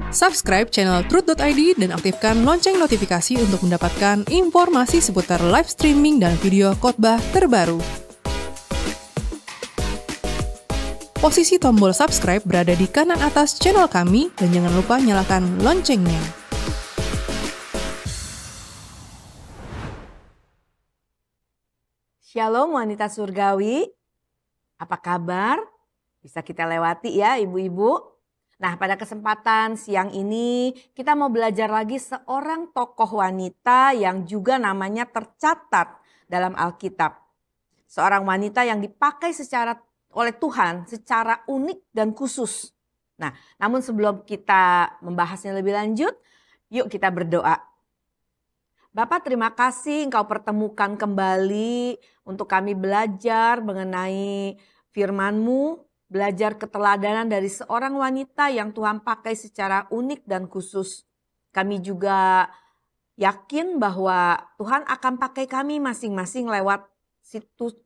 Subscribe channel Truth.id dan aktifkan lonceng notifikasi untuk mendapatkan informasi seputar live streaming dan video khotbah terbaru. Posisi tombol subscribe berada di kanan atas channel kami dan jangan lupa nyalakan loncengnya. Shalom wanita surgawi, apa kabar? Bisa kita lewati ya ibu-ibu. Nah, pada kesempatan siang ini kita mau belajar lagi seorang tokoh wanita yang juga namanya tercatat dalam Alkitab. Seorang wanita yang dipakai oleh Tuhan secara unik dan khusus. Nah, namun sebelum kita membahasnya lebih lanjut, yuk kita berdoa. Bapak, terima kasih Engkau pertemukan kembali untuk kami belajar mengenai firman-Mu. Belajar keteladanan dari seorang wanita yang Tuhan pakai secara unik dan khusus. Kami juga yakin bahwa Tuhan akan pakai kami masing-masing lewat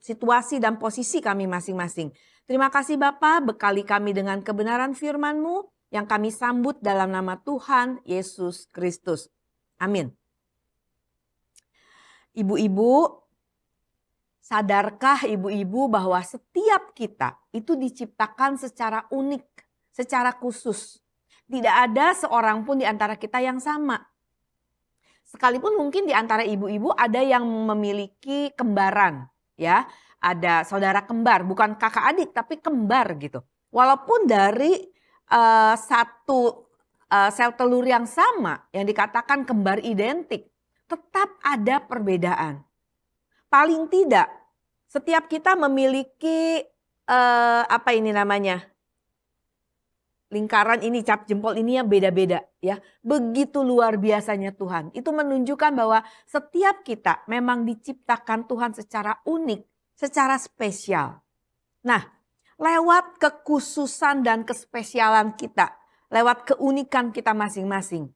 situasi dan posisi kami masing-masing. Terima kasih Bapa, bekali kami dengan kebenaran firman-Mu yang kami sambut dalam nama Tuhan Yesus Kristus. Amin. Ibu-ibu, sadarkah ibu-ibu bahwa setiap kita itu diciptakan secara unik, secara khusus. Tidak ada seorang pun di antara kita yang sama. Sekalipun mungkin di antara ibu-ibu ada yang memiliki kembaran, ya. Ada saudara kembar, bukan kakak adik tapi kembar gitu. Walaupun dari satu sel telur yang sama yang dikatakan kembar identik, tetap ada perbedaan. Paling tidak setiap kita memiliki lingkaran ini, cap jempol ini yang beda-beda ya. Begitu luar biasanya Tuhan. Itu menunjukkan bahwa setiap kita memang diciptakan Tuhan secara unik, secara spesial. Nah, lewat kekhususan dan kespesialan kita, lewat keunikan kita masing-masing,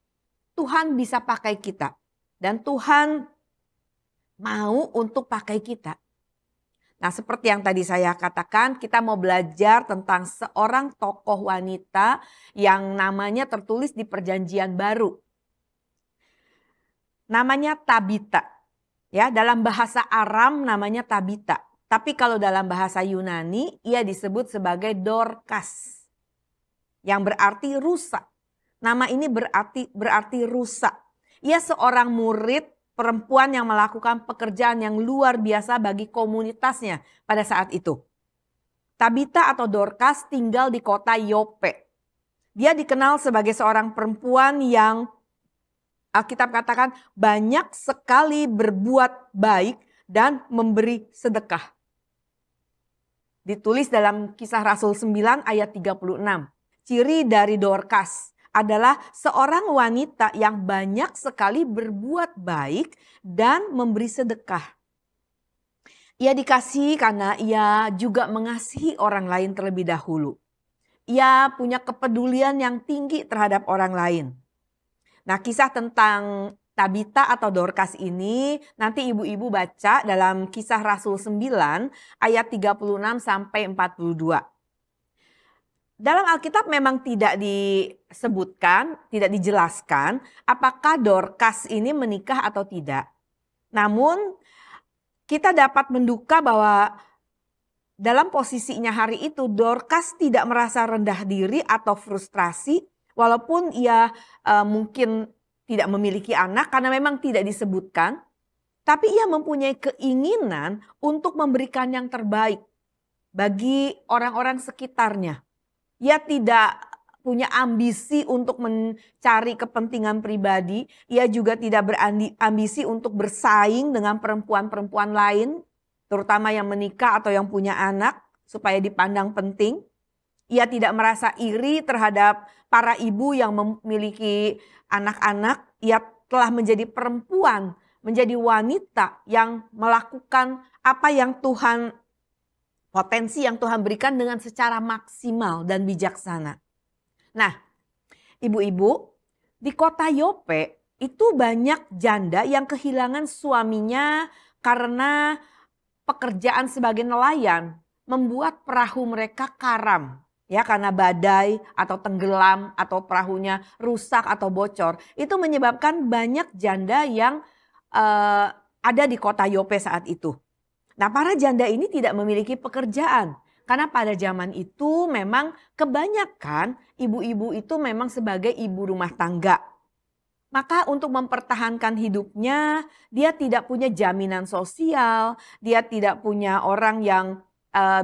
Tuhan bisa pakai kita. Dan Tuhan mau untuk pakai kita. Nah, seperti yang tadi saya katakan, kita mau belajar tentang seorang tokoh wanita yang namanya tertulis di Perjanjian Baru. Namanya Tabita. Ya, dalam bahasa Aram namanya Tabita. Tapi kalau dalam bahasa Yunani, ia disebut sebagai Dorcas. Yang berarti rusa. Nama ini berarti rusa. Ia seorang murid perempuan yang melakukan pekerjaan yang luar biasa bagi komunitasnya pada saat itu. Tabita atau Dorcas tinggal di kota Yope. Dia dikenal sebagai seorang perempuan yang Alkitab katakan banyak sekali berbuat baik dan memberi sedekah. Ditulis dalam Kisah Rasul 9 ayat 36. Ciri dari Dorcas adalah seorang wanita yang banyak sekali berbuat baik dan memberi sedekah. Ia dikasihi karena ia juga mengasihi orang lain terlebih dahulu. Ia punya kepedulian yang tinggi terhadap orang lain. Nah, kisah tentang Tabita atau Dorcas ini nanti ibu-ibu baca dalam Kisah Rasul 9 ayat 36 sampai 42. Dalam Alkitab memang tidak disebutkan, tidak dijelaskan apakah Dorcas ini menikah atau tidak. Namun kita dapat menduga bahwa dalam posisinya hari itu Dorcas tidak merasa rendah diri atau frustrasi walaupun ia mungkin tidak memiliki anak karena memang tidak disebutkan. Tapi ia mempunyai keinginan untuk memberikan yang terbaik bagi orang-orang sekitarnya. Ia tidak punya ambisi untuk mencari kepentingan pribadi. Ia juga tidak berambisi untuk bersaing dengan perempuan-perempuan lain, terutama yang menikah atau yang punya anak, supaya dipandang penting. Ia tidak merasa iri terhadap para ibu yang memiliki anak-anak. Ia telah menjadi perempuan, menjadi wanita yang melakukan apa yang potensi yang Tuhan berikan dengan secara maksimal dan bijaksana. Nah, ibu-ibu, di kota Yope itu banyak janda yang kehilangan suaminya karena pekerjaan sebagai nelayan membuat perahu mereka karam. ya, karena badai atau tenggelam atau perahunya rusak atau bocor. Itu menyebabkan banyak janda yang ada di kota Yope saat itu. Nah, para janda ini tidak memiliki pekerjaan. Karena pada zaman itu memang kebanyakan ibu-ibu itu memang sebagai ibu rumah tangga. Maka untuk mempertahankan hidupnya, dia tidak punya jaminan sosial, dia tidak punya orang yang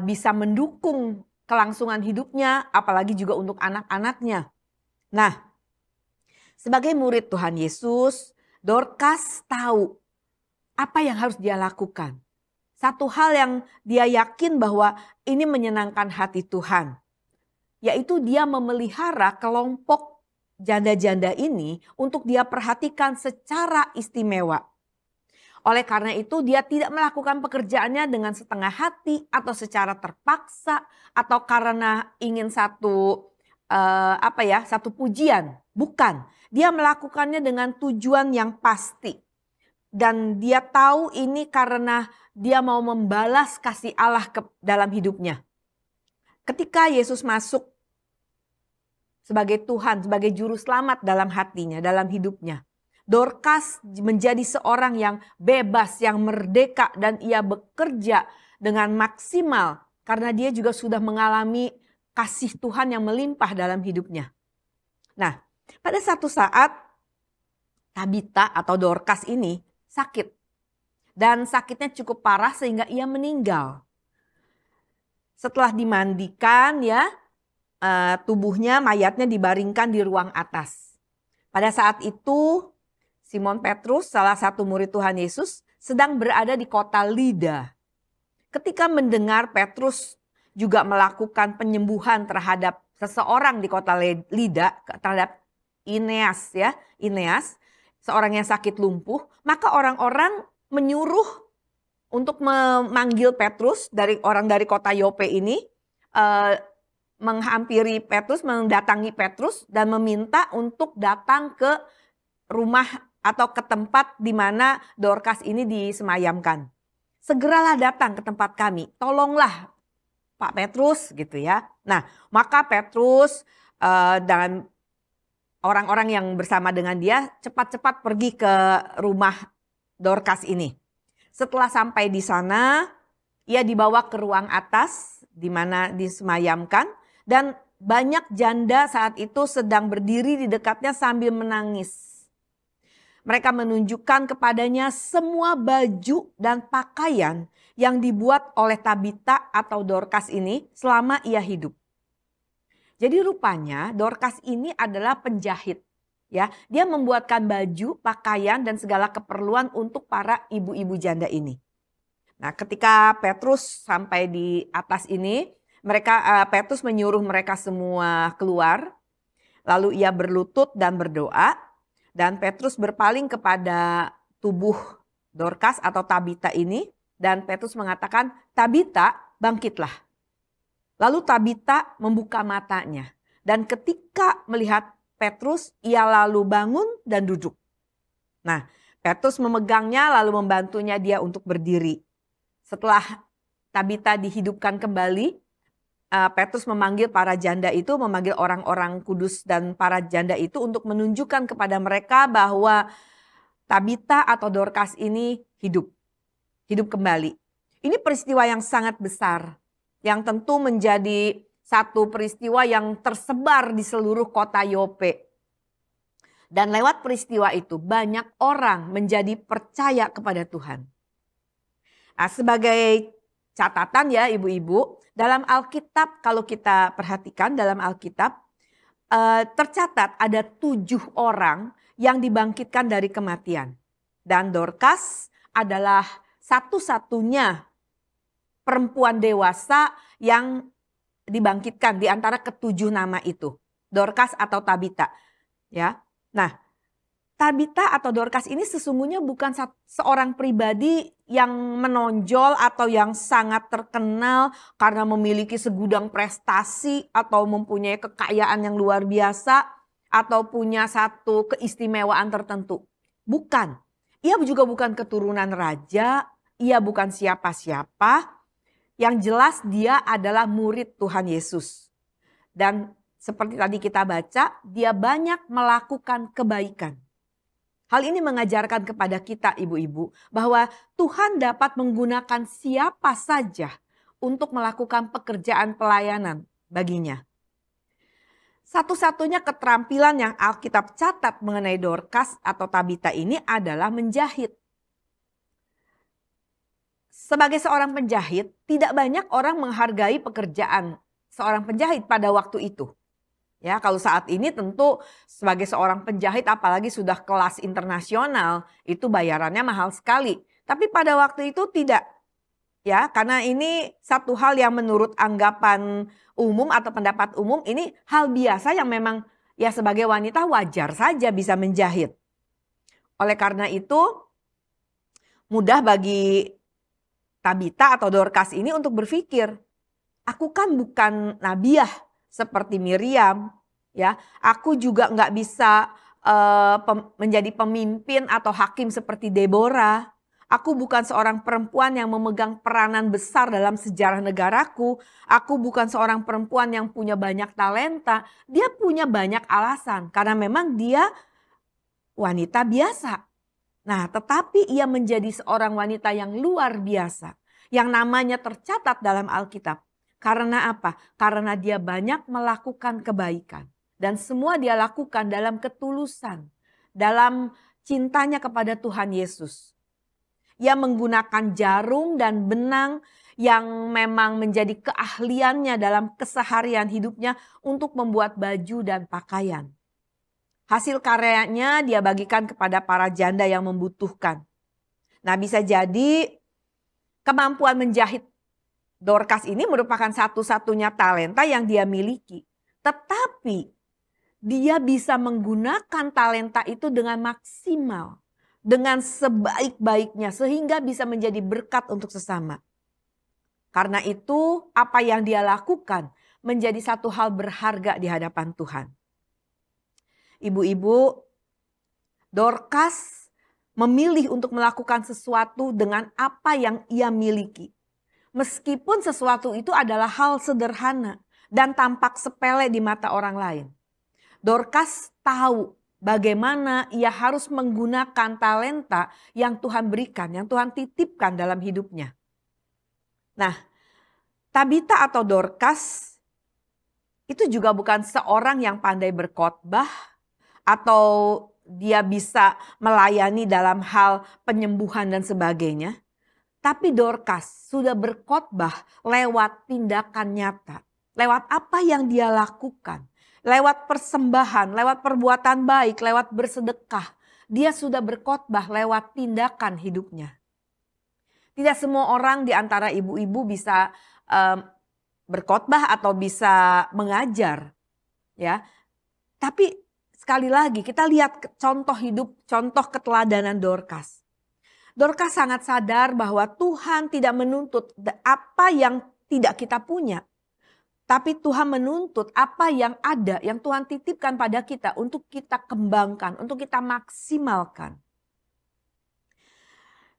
bisa mendukung kelangsungan hidupnya, apalagi juga untuk anak-anaknya. Nah, sebagai murid Tuhan Yesus, Dorcas tahu apa yang harus dia lakukan. Satu hal yang dia yakin bahwa ini menyenangkan hati Tuhan, yaitu dia memelihara kelompok janda-janda ini untuk dia perhatikan secara istimewa. Oleh karena itu dia tidak melakukan pekerjaannya dengan setengah hati atau secara terpaksa atau karena ingin satu pujian. Bukan, dia melakukannya dengan tujuan yang pasti. Dan dia tahu ini karena dia mau membalas kasih Allah dalam hidupnya. Ketika Yesus masuk sebagai Tuhan, sebagai juru selamat dalam hatinya, dalam hidupnya, Dorcas menjadi seorang yang bebas, yang merdeka, dan ia bekerja dengan maksimal karena dia juga sudah mengalami kasih Tuhan yang melimpah dalam hidupnya. Nah, pada satu saat Tabita atau Dorcas ini sakit. Dan sakitnya cukup parah sehingga ia meninggal. Setelah dimandikan tubuhnya, mayatnya dibaringkan di ruang atas. Pada saat itu Simon Petrus, salah satu murid Tuhan Yesus, sedang berada di kota Lida. Ketika mendengar Petrus juga melakukan penyembuhan terhadap seseorang di kota Lida, terhadap Eneas, seorang yang sakit lumpuh, maka orang-orang menyuruh untuk memanggil Petrus dari kota Yope ini, menghampiri Petrus, mendatangi Petrus dan meminta untuk datang ke rumah atau ke tempat di mana Dorcas ini disemayamkan. Segeralah datang ke tempat kami, tolonglah Pak Petrus gitu ya. Nah, maka Petrus dan orang-orang yang bersama dengan dia cepat-cepat pergi ke rumah Dorcas ini. Setelah sampai di sana, ia dibawa ke ruang atas di mana disemayamkan dan banyak janda saat itu sedang berdiri di dekatnya sambil menangis. Mereka menunjukkan kepadanya semua baju dan pakaian yang dibuat oleh Tabita atau Dorcas ini selama ia hidup. Jadi rupanya Dorcas ini adalah penjahit. Ya, dia membuatkan baju, pakaian dan segala keperluan untuk para ibu-ibu janda ini. Nah, ketika Petrus sampai di atas ini, Petrus menyuruh mereka semua keluar. Lalu ia berlutut dan berdoa. Dan Petrus berpaling kepada tubuh Dorcas atau Tabita ini. Dan Petrus mengatakan, Tabita bangkitlah. Lalu Tabita membuka matanya. Dan ketika melihat Petrus, ia lalu bangun dan duduk. Nah, Petrus memegangnya lalu membantunya dia untuk berdiri. Setelah Tabita dihidupkan kembali, Petrus memanggil para janda itu, memanggil orang-orang kudus dan para janda itu untuk menunjukkan kepada mereka bahwa Tabita atau Dorcas ini hidup kembali. Ini peristiwa yang sangat besar, yang tentu menjadi satu peristiwa yang tersebar di seluruh kota Yope. Dan lewat peristiwa itu banyak orang menjadi percaya kepada Tuhan. Nah, sebagai catatan ya ibu-ibu, dalam Alkitab kalau kita perhatikan dalam Alkitab tercatat ada 7 orang yang dibangkitkan dari kematian. Dan Dorcas adalah satu-satunya perempuan dewasa yang dibangkitkan di antara ke-7 nama itu. Dorcas atau Tabita. Ya. Nah, Tabita atau Dorcas ini sesungguhnya bukan seorang pribadi yang menonjol atau yang sangat terkenal karena memiliki segudang prestasi atau mempunyai kekayaan yang luar biasa atau punya satu keistimewaan tertentu. Bukan. Ia juga bukan keturunan raja, ia bukan siapa-siapa. Yang jelas dia adalah murid Tuhan Yesus. Dan seperti tadi kita baca, dia banyak melakukan kebaikan. Hal ini mengajarkan kepada kita ibu-ibu bahwa Tuhan dapat menggunakan siapa saja untuk melakukan pekerjaan pelayanan baginya. Satu-satunya keterampilan yang Alkitab catat mengenai Dorcas atau Tabita ini adalah menjahit. Sebagai seorang penjahit, tidak banyak orang menghargai pekerjaan seorang penjahit pada waktu itu. Ya, kalau saat ini tentu sebagai seorang penjahit apalagi sudah kelas internasional, itu bayarannya mahal sekali. Tapi pada waktu itu tidak. Ya, karena ini satu hal yang menurut anggapan umum atau pendapat umum, ini hal biasa yang memang ya sebagai wanita wajar saja bisa menjahit. Oleh karena itu mudah bagi Tabita atau Dorcas ini untuk berpikir, aku kan bukan nabiah seperti Miriam, ya. Aku juga nggak bisa menjadi pemimpin atau hakim seperti Deborah. Aku bukan seorang perempuan yang memegang peranan besar dalam sejarah negaraku. Aku bukan seorang perempuan yang punya banyak talenta. Dia punya banyak alasan karena memang dia wanita biasa. Nah, tetapi ia menjadi seorang wanita yang luar biasa. Yang namanya tercatat dalam Alkitab. Karena apa? Karena dia banyak melakukan kebaikan. Dan semua dia lakukan dalam ketulusan. Dalam cintanya kepada Tuhan Yesus. Ia menggunakan jarum dan benang yang memang menjadi keahliannya dalam keseharian hidupnya untuk membuat baju dan pakaian. Hasil karyanya dia bagikan kepada para janda yang membutuhkan. Nah, bisa jadi kemampuan menjahit Dorcas ini merupakan satu-satunya talenta yang dia miliki. Tetapi dia bisa menggunakan talenta itu dengan maksimal. Dengan sebaik-baiknya sehingga bisa menjadi berkat untuk sesama. Karena itu apa yang dia lakukan menjadi satu hal berharga di hadapan Tuhan. Ibu-ibu, Dorcas memilih untuk melakukan sesuatu dengan apa yang ia miliki. Meskipun sesuatu itu adalah hal sederhana dan tampak sepele di mata orang lain. Dorcas tahu bagaimana ia harus menggunakan talenta yang Tuhan berikan, yang Tuhan titipkan dalam hidupnya. Nah, Tabita atau Dorcas itu juga bukan seorang yang pandai berkhotbah atau dia bisa melayani dalam hal penyembuhan dan sebagainya. Tapi Dorcas sudah berkhotbah lewat tindakan nyata, lewat apa yang dia lakukan. Lewat persembahan, lewat perbuatan baik, lewat bersedekah. Dia sudah berkhotbah lewat tindakan hidupnya. Tidak semua orang di antara ibu-ibu bisa berkhotbah atau bisa mengajar. Ya, tapi sekali lagi kita lihat contoh hidup, contoh keteladanan Dorcas. Dorcas sangat sadar bahwa Tuhan tidak menuntut apa yang tidak kita punya. Tapi Tuhan menuntut apa yang ada, yang Tuhan titipkan pada kita untuk kita kembangkan, untuk kita maksimalkan.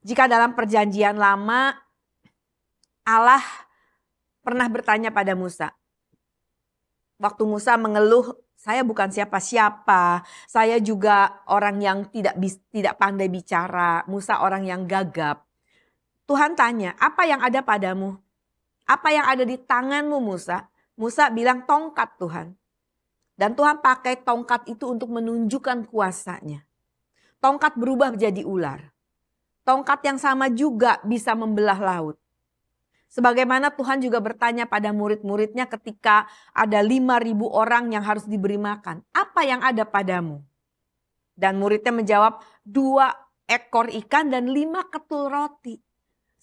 Jika dalam perjanjian lama, Allah pernah bertanya pada Musa. Waktu Musa mengeluh, saya bukan siapa-siapa, saya juga orang yang tidak pandai bicara, Musa orang yang gagap. Tuhan tanya, apa yang ada padamu? Apa yang ada di tanganmu Musa? Musa bilang tongkat Tuhan. Dan Tuhan pakai tongkat itu untuk menunjukkan kuasanya. Tongkat berubah menjadi ular. Tongkat yang sama juga bisa membelah laut. Sebagaimana Tuhan juga bertanya pada murid-muridnya ketika ada 5.000 orang yang harus diberi makan. Apa yang ada padamu? Dan muridnya menjawab 2 ekor ikan dan 5 ketul roti.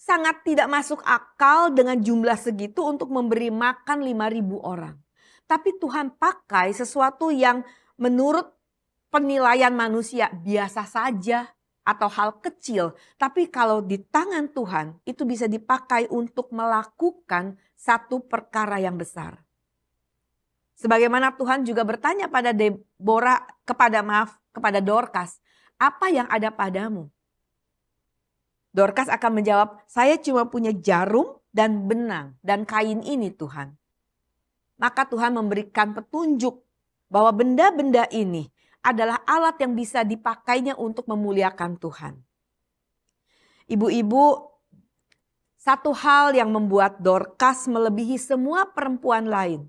Sangat tidak masuk akal dengan jumlah segitu untuk memberi makan 5.000 orang. Tapi Tuhan pakai sesuatu yang menurut penilaian manusia biasa saja atau hal kecil. Tapi kalau di tangan Tuhan itu bisa dipakai untuk melakukan satu perkara yang besar. Sebagaimana Tuhan juga bertanya pada Deborah, kepada Dorcas, apa yang ada padamu? Dorcas akan menjawab, saya cuma punya jarum dan benang dan kain ini Tuhan. maka Tuhan memberikan petunjuk bahwa benda-benda ini adalah alat yang bisa dipakainya untuk memuliakan Tuhan. Ibu-ibu, satu hal yang membuat Dorcas melebihi semua perempuan lain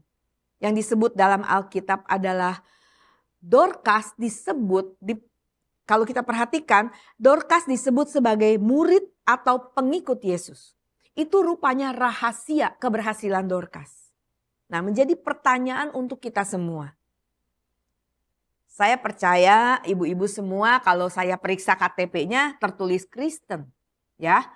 yang disebut dalam Alkitab adalah Dorcas disebut, kalau kita perhatikan, Dorcas disebut sebagai murid atau pengikut Yesus. Itu rupanya rahasia keberhasilan Dorcas. Nah, menjadi pertanyaan untuk kita semua. Saya percaya ibu-ibu semua kalau saya periksa KTP-nya tertulis Kristen. Ya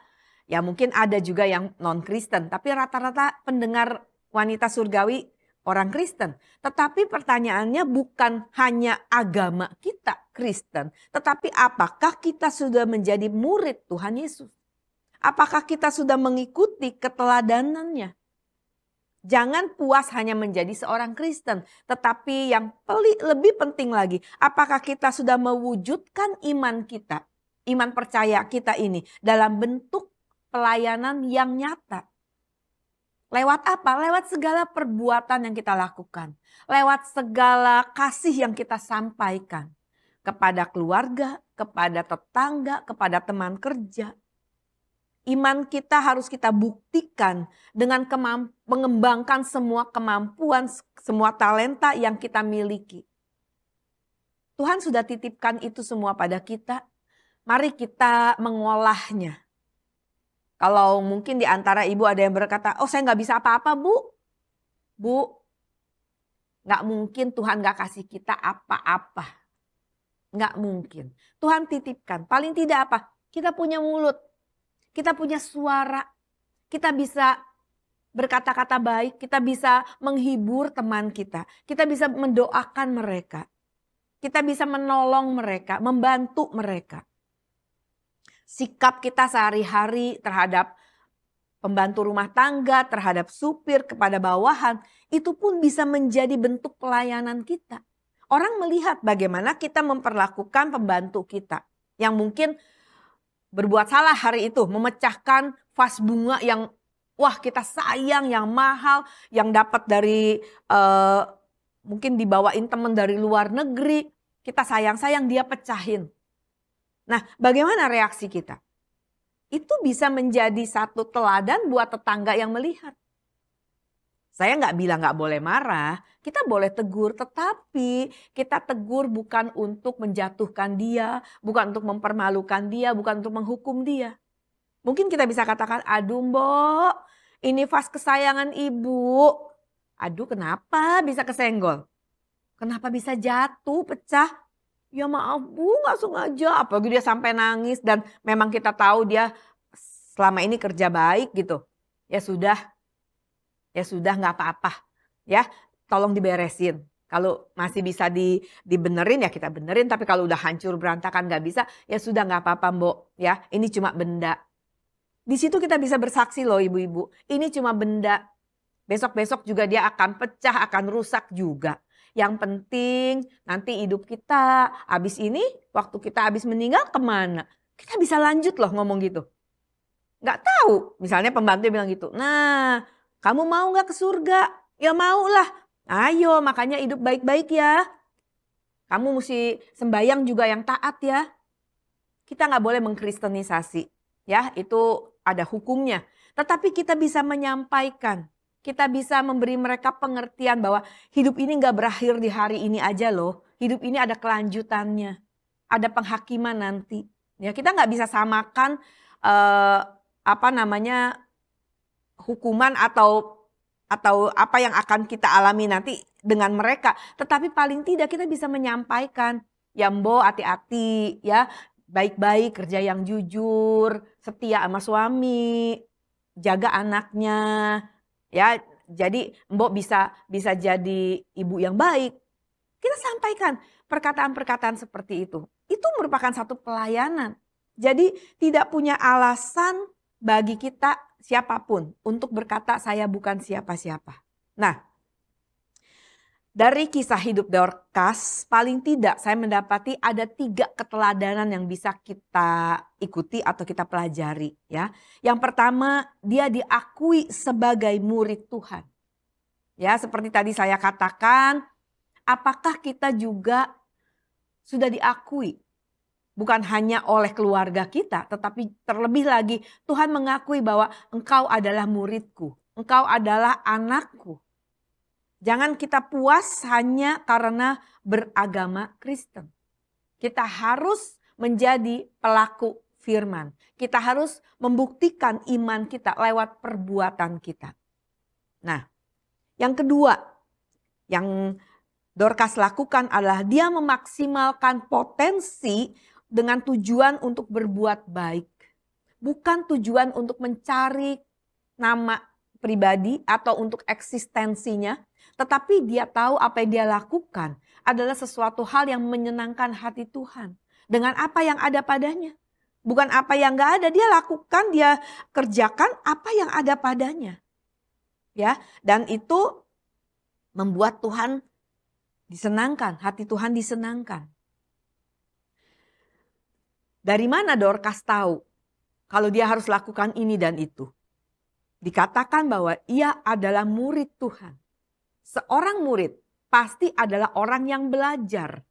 mungkin ada juga yang non-Kristen. Tapi rata-rata pendengar wanita surgawi orang Kristen. Tetapi pertanyaannya bukan hanya agama kita Kristen. Tetapi apakah kita sudah menjadi murid Tuhan Yesus? Apakah kita sudah mengikuti keteladanannya? Jangan puas hanya menjadi seorang Kristen. Tetapi yang lebih penting lagi, apakah kita sudah mewujudkan iman kita, iman percaya kita ini dalam bentuk pelayanan yang nyata. Lewat apa? Lewat segala perbuatan yang kita lakukan. Lewat segala kasih yang kita sampaikan. Kepada keluarga, kepada tetangga, kepada teman kerja. Iman kita harus kita buktikan dengan mengembangkan semua kemampuan, semua talenta yang kita miliki. Tuhan sudah titipkan itu semua pada kita. Mari kita mengolahnya. Kalau mungkin di antara ibu ada yang berkata, oh saya gak bisa apa-apa bu. Bu, gak mungkin Tuhan gak kasih kita apa-apa. Gak mungkin. Tuhan titipkan, paling tidak apa? Kita punya mulut. Kita punya suara, kita bisa berkata-kata baik, kita bisa menghibur teman kita bisa mendoakan mereka, kita bisa menolong mereka, membantu mereka. Sikap kita sehari-hari terhadap pembantu rumah tangga, terhadap supir, kepada bawahan, itu pun bisa menjadi bentuk pelayanan kita. Orang melihat bagaimana kita memperlakukan pembantu kita yang mungkin berbuat salah hari itu, memecahkan vas bunga yang wah kita sayang, yang mahal, yang dapat dari mungkin dibawain teman dari luar negeri, kita sayang-sayang dia pecahin. Nah, bagaimana reaksi kita? Itu bisa menjadi satu teladan buat tetangga yang melihat. Saya nggak bilang nggak boleh marah, kita boleh tegur, tetapi kita tegur bukan untuk menjatuhkan dia, bukan untuk mempermalukan dia, bukan untuk menghukum dia. Mungkin kita bisa katakan, aduh mbok, ini vas kesayangan ibu. Aduh kenapa bisa kesenggol? Kenapa bisa jatuh, pecah? Ya maaf bu, nggak sengaja. Apalagi dia sampai nangis dan memang kita tahu dia selama ini kerja baik gitu. Ya sudah nggak apa-apa ya, tolong diberesin. Kalau masih bisa dibenerin ya kita benerin, tapi kalau udah hancur berantakan nggak bisa, ya sudah nggak apa-apa mbok ya, ini cuma benda. Di situ kita bisa bersaksi loh ibu-ibu, ini cuma benda. Besok-besok juga dia akan pecah, akan rusak juga. Yang penting nanti hidup kita habis ini, waktu kita habis meninggal kemana? Kita bisa lanjut loh ngomong gitu. Nggak tahu, misalnya pembantu bilang gitu, nah kamu mau gak ke surga? Ya mau lah. Ayo makanya hidup baik-baik ya. Kamu mesti sembahyang juga yang taat ya. Kita gak boleh mengkristenisasi. Ya, itu ada hukumnya. Tetapi kita bisa menyampaikan. Kita bisa memberi mereka pengertian bahwa hidup ini gak berakhir di hari ini aja loh. Hidup ini ada kelanjutannya. Ada penghakiman nanti. Ya, kita gak bisa samakan hukuman atau apa yang akan kita alami nanti dengan mereka. Tetapi paling tidak kita bisa menyampaikan, ya mbok hati-hati ya, baik-baik, kerja yang jujur, setia sama suami, jaga anaknya ya. Jadi mbok bisa jadi ibu yang baik. Kita sampaikan perkataan-perkataan seperti itu. Itu merupakan satu pelayanan. Jadi tidak punya alasan bagi kita siapapun untuk berkata saya bukan siapa-siapa. Nah, dari kisah hidup Dorcas paling tidak saya mendapati ada 3 keteladanan yang bisa kita ikuti atau kita pelajari ya. Yang pertama, dia diakui sebagai murid Tuhan. Ya, seperti tadi saya katakan, apakah kita juga sudah diakui? Bukan hanya oleh keluarga kita, tetapi terlebih lagi Tuhan mengakui bahwa engkau adalah muridku, engkau adalah anakku. Jangan kita puas hanya karena beragama Kristen. Kita harus menjadi pelaku firman. Kita harus membuktikan iman kita lewat perbuatan kita. Nah, yang kedua yang Dorcas lakukan adalah dia memaksimalkan potensi dengan tujuan untuk berbuat baik. Bukan tujuan untuk mencari nama pribadi atau untuk eksistensinya. Tetapi dia tahu apa yang dia lakukan adalah sesuatu hal yang menyenangkan hati Tuhan. Dengan apa yang ada padanya. Bukan apa yang gak ada, dia lakukan, dia kerjakan apa yang ada padanya. Ya, dan itu membuat Tuhan disenangkan, hati Tuhan disenangkan. Dari mana Dorcas tahu kalau dia harus lakukan ini dan itu? Dikatakan bahwa ia adalah murid Tuhan. Seorang murid pasti adalah orang yang belajar.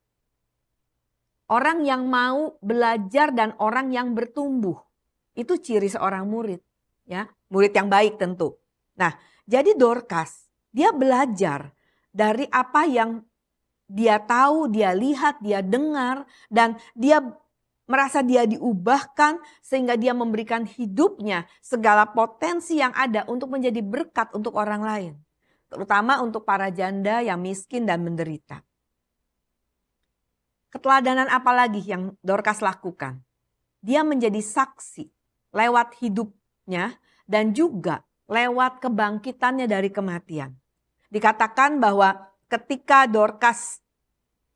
Orang yang mau belajar dan orang yang bertumbuh. Itu ciri seorang murid. Ya, murid yang baik tentu. Nah, jadi Dorcas, dia belajar dari apa yang dia tahu, dia lihat, dia dengar, dan dia merasa dia diubahkan sehingga dia memberikan hidupnya segala potensi yang ada untuk menjadi berkat untuk orang lain. Terutama untuk para janda yang miskin dan menderita. Keteladanan apa lagi yang Dorcas lakukan? Dia menjadi saksi lewat hidupnya dan juga lewat kebangkitannya dari kematian. Dikatakan bahwa ketika Dorcas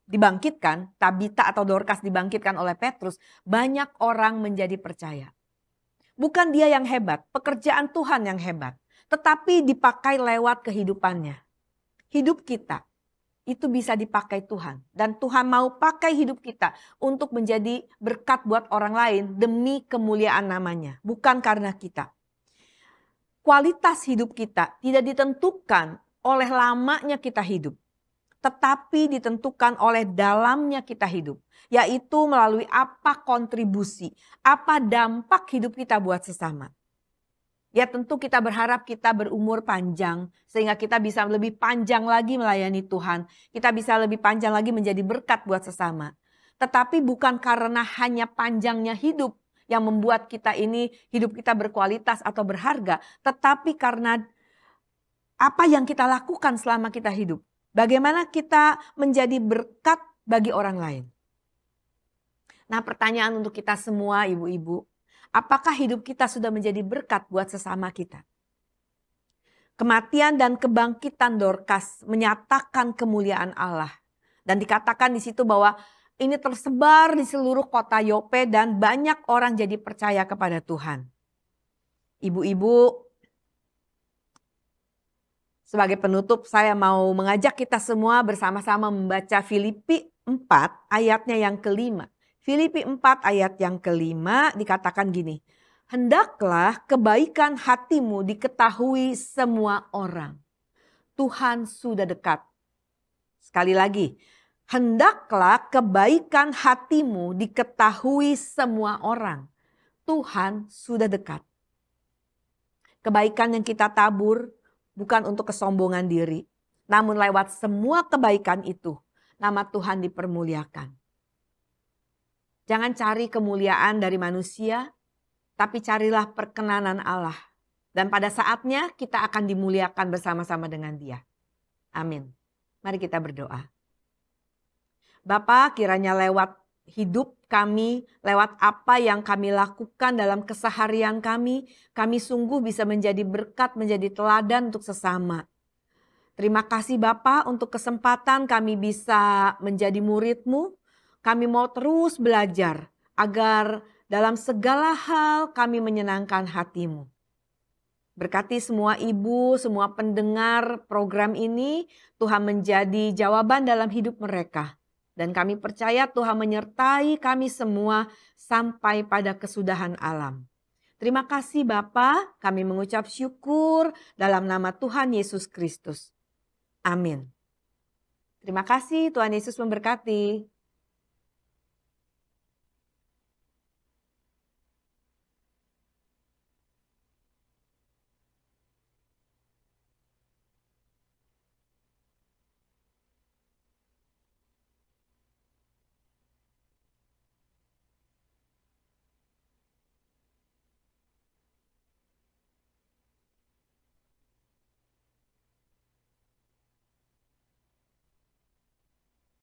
dibangkitkan, Tabita atau Dorcas dibangkitkan oleh Petrus, banyak orang menjadi percaya. Bukan dia yang hebat, pekerjaan Tuhan yang hebat, tetapi dipakai lewat kehidupannya. Hidup kita itu bisa dipakai Tuhan, dan Tuhan mau pakai hidup kita untuk menjadi berkat buat orang lain demi kemuliaan namanya, bukan karena kita. Kualitas hidup kita tidak ditentukan oleh lamanya kita hidup, tetapi ditentukan oleh dalamnya kita hidup. Yaitu melalui apa kontribusi, apa dampak hidup kita buat sesama. Ya tentu kita berharap kita berumur panjang sehingga kita bisa lebih panjang lagi melayani Tuhan. Kita bisa lebih panjang lagi menjadi berkat buat sesama. Tetapi bukan karena hanya panjangnya hidup yang membuat kita ini hidup kita berkualitas atau berharga. Tetapi karena apa yang kita lakukan selama kita hidup. Bagaimana kita menjadi berkat bagi orang lain. Nah, pertanyaan untuk kita semua ibu-ibu. Apakah hidup kita sudah menjadi berkat buat sesama kita? Kematian dan kebangkitan Dorcas menyatakan kemuliaan Allah. Dan dikatakan di situ bahwa ini tersebar di seluruh kota Yope dan banyak orang jadi percaya kepada Tuhan. Ibu-ibu, sebagai penutup saya mau mengajak kita semua bersama-sama membaca Filipi 4 ayatnya yang kelima. Filipi 4 ayat yang kelima dikatakan gini. Hendaklah kebaikan hatimu diketahui semua orang. Tuhan sudah dekat. Sekali lagi. Hendaklah kebaikan hatimu diketahui semua orang. Tuhan sudah dekat. Kebaikan yang kita tabur bukan untuk kesombongan diri. Namun lewat semua kebaikan itu, nama Tuhan dipermuliakan. Jangan cari kemuliaan dari manusia, tapi carilah perkenanan Allah. Dan pada saatnya kita akan dimuliakan bersama-sama dengan Dia. Amin. Mari kita berdoa. Bapa, kiranya lewat hidup kami, lewat apa yang kami lakukan dalam keseharian kami sungguh bisa menjadi berkat, menjadi teladan untuk sesama. Terima kasih Bapa untuk kesempatan kami bisa menjadi murid-Mu. Kami mau terus belajar agar dalam segala hal kami menyenangkan hati-Mu. Berkati semua ibu, semua pendengar program ini, Tuhan menjadi jawaban dalam hidup mereka. Dan kami percaya Tuhan menyertai kami semua sampai pada kesudahan alam. Terima kasih Bapa, kami mengucap syukur dalam nama Tuhan Yesus Kristus. Amin. Terima kasih, Tuhan Yesus memberkati.